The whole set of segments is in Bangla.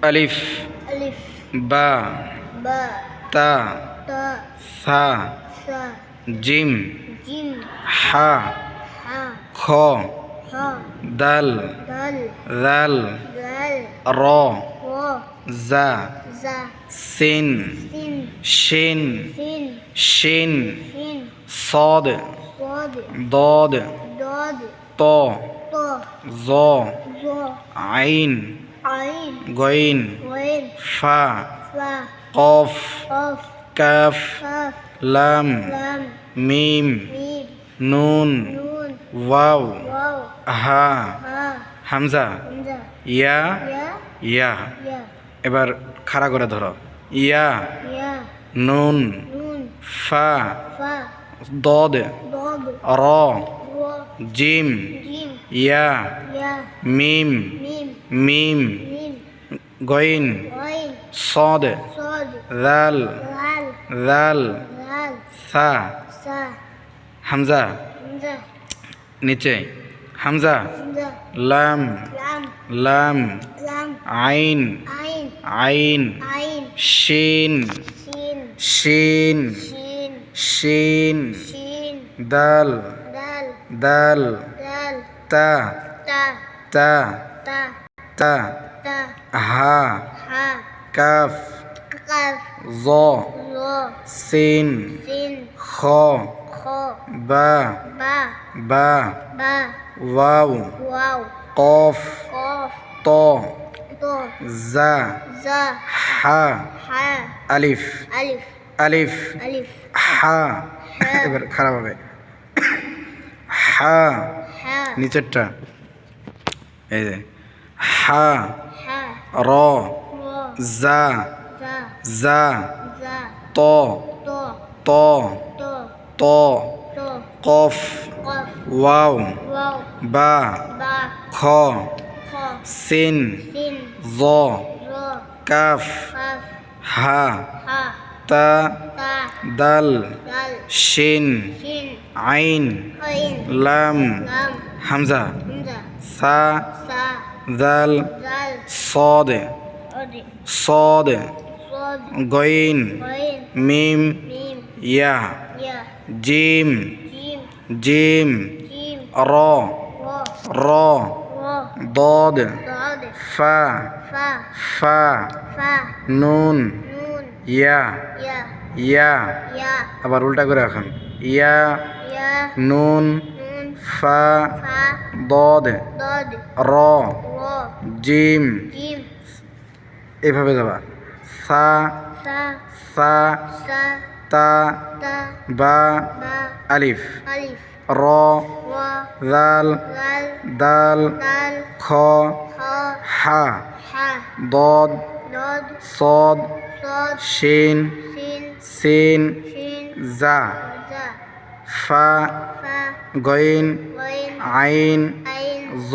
আলিফ ألف বা با তা تا সা سا জিম جيم হা حا খ خا দাল دال দাল دال র را জা زا সিন سين শিন سين শিন شين صاد صاد ضاد ضاد ط طا ظ ظا عين عين غين غين فا فا قاف قاف كاف كاف لام لام ميم ميم نون نون واو واو হা ها হামজা همزة ইয়া يا ইয়া يا এবার খাড়া করে ধরো ইয়া يا নুন نون ফা فا ضاد ضاد র را জিম جيم ইয়া يا মিম ميم মিম ميم গইন غين صاد صاد দাল ذال দাল ذال সা سا হামজা همزة নিচে হামজা همزة লাম لام লাম لام আইন عين আইন عين শিন شين শিন شين শিন شين দাল دال দাল دال তা تا তা تا তা تا হা ها কাফ قاف জ ظا সিন سين খ خا বা با বা با ওয়াও واو কফ قاف ত طا জা زا হা حا আলিফ ألف আলিফ ألف হা হা। এবার খারাপ হবে হা حا নিচেরটা এই যে হা حا র را জা زا জা زا ত طا ত طا ত طا কফ قاف ওয়াও واو বা با খ خا সিন سين জ را কাফ قاف হা حا তা تا দাল دال শিন شين আইন عين লাম لام হামজা همزة সা سا দাল دال صاد أدي صاد صاد গইন عين মিম ميم ইয়া يا জিম جيم জিম جيم র را র را ضاد ضاد ফা فا ফা فا নুন نون ইয়া يا ইয়া يا আবার উল্টা করে এখন ইয়া يا নুন نون ফা فا ضاد ضاد র را জিম جيم এভাবে যাবা সা سا সা سا তা تا বা با আলিফ ألف র را দাল دال দাল دال খ خا হা حا ضاد ضاد صاد صاد শিন سين সিন شين জা زا ফা فا গইন غين আইন عين জ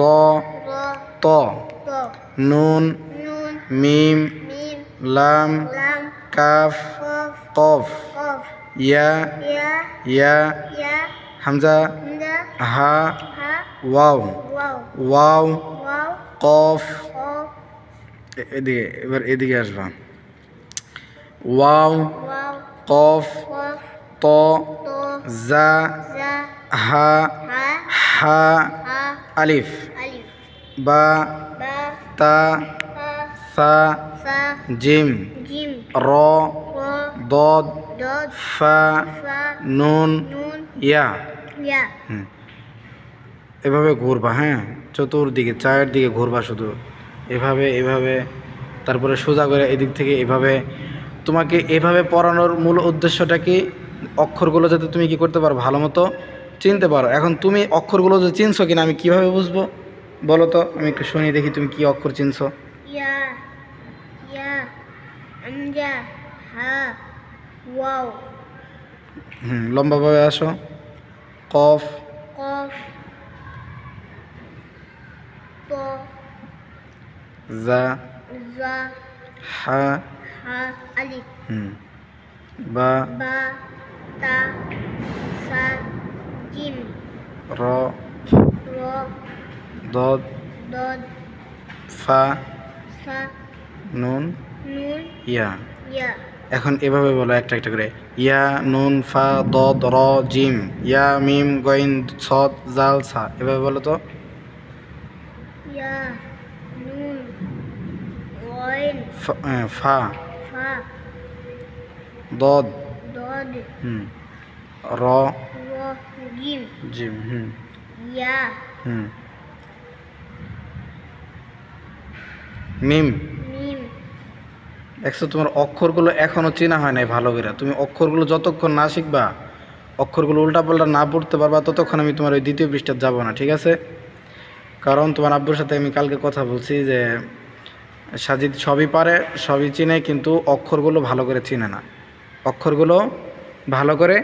را ত طا নুন نون মিম ميم লাম لام কাফ قاف কফ قاف ইয়া يا ইয়া يا হামজা همزة হা ها ওয়াও واو ওয়াও واو কফ قاف এদিকে এবার এদিকে আসবা ওয়াও واو কফ قاف ত طا জা زا হা ها হা ها আলিফ ألف বা با তা فا সা فا জিম جيم র را ضاد ضاد ফা فا নুন نون ইয়া يا এভাবে ঘুরবা, হ্যাঁ, চতুর্দিকে চারদিকে ঘুরবা শুধু এভাবে এভাবে, তারপরে সোজা করে এদিক থেকে এভাবে। তোমাকে এভাবে পড়ানোর মূল উদ্দেশ্যটা কি, অক্ষরগুলো যাতে তুমি কি করতে পারো, ভালো মতো চিনতে পারো। এখন তুমি অক্ষরগুলো যে চিনছো কিনা আমি কিভাবে বুঝবো বলো তো, আমি একটু শুনি দেখি তুমি কি অক্ষর চিনছো। يا يا همزة ها واو লম্বাভাবে আসো। কফ قاف طا জা زا হা ها ألف বা با تا سا جيم র را ضاد ضاد ফা فا নুন নুন ইয়া। ইয়া এখন এভাবে বলো একটা একটা করে। ইয়া নুন ফা দদ র জিম ইয়া মিম গইন সদ জাল সা, এভাবে বলো তো। ইয়া নুন ওয়াইন ফা ফা দদ দদ হুম র র জিম জিম হুম ইয়া হুম মিম। মিম দেখছো তোমার অক্ষরগুলো এখনো চেনা হয় নাই ভালো করে। তুমি অক্ষরগুলো যতক্ষণ না শিখবা, অক্ষরগুলো উল্টাপাল্টা না পড়তে পারবা, ততক্ষণ আমি তোমার ওই দ্বিতীয় পৃষ্ঠায় যাবো না, ঠিক আছে? কারণ তোমার আব্বুর সাথে আমি কালকে কথা বলছি যে সাজিদ সবই পারে, সবই চিনে, কিন্তু অক্ষরগুলো ভালো করে চিনে না। অক্ষরগুলো ভালো করে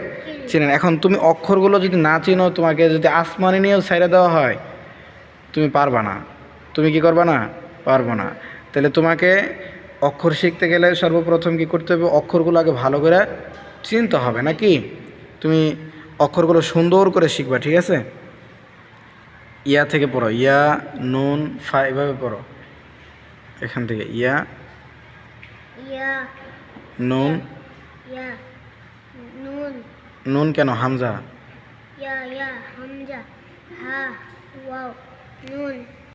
চিনে না। এখন তুমি অক্ষরগুলো যদি না চিনো, তোমাকে যদি আসমানি নিয়েও ছাইড়া দেওয়া হয়, তুমি পারবা না। তুমি কি করবা না? পারবো না। তাহলে তোমাকে অক্ষর শিখতে গেলে সর্বপ্রথম কি করতে হবে? অক্ষরগুলো আগে ভালো করে চিনতে হবে, নাকি? তুমি অক্ষরগুলো সুন্দর করে শিখবা, ঠিক আছে? ইয়া থেকে পড়ো, ইয়া নুন ফা, এভাবে পড়ো। এখান থেকে ইয়া ইয়া নুন। ইয়া নুন নুন কেন? হামজা। ইয়া ইয়া হামজা হা ওয়াও নুন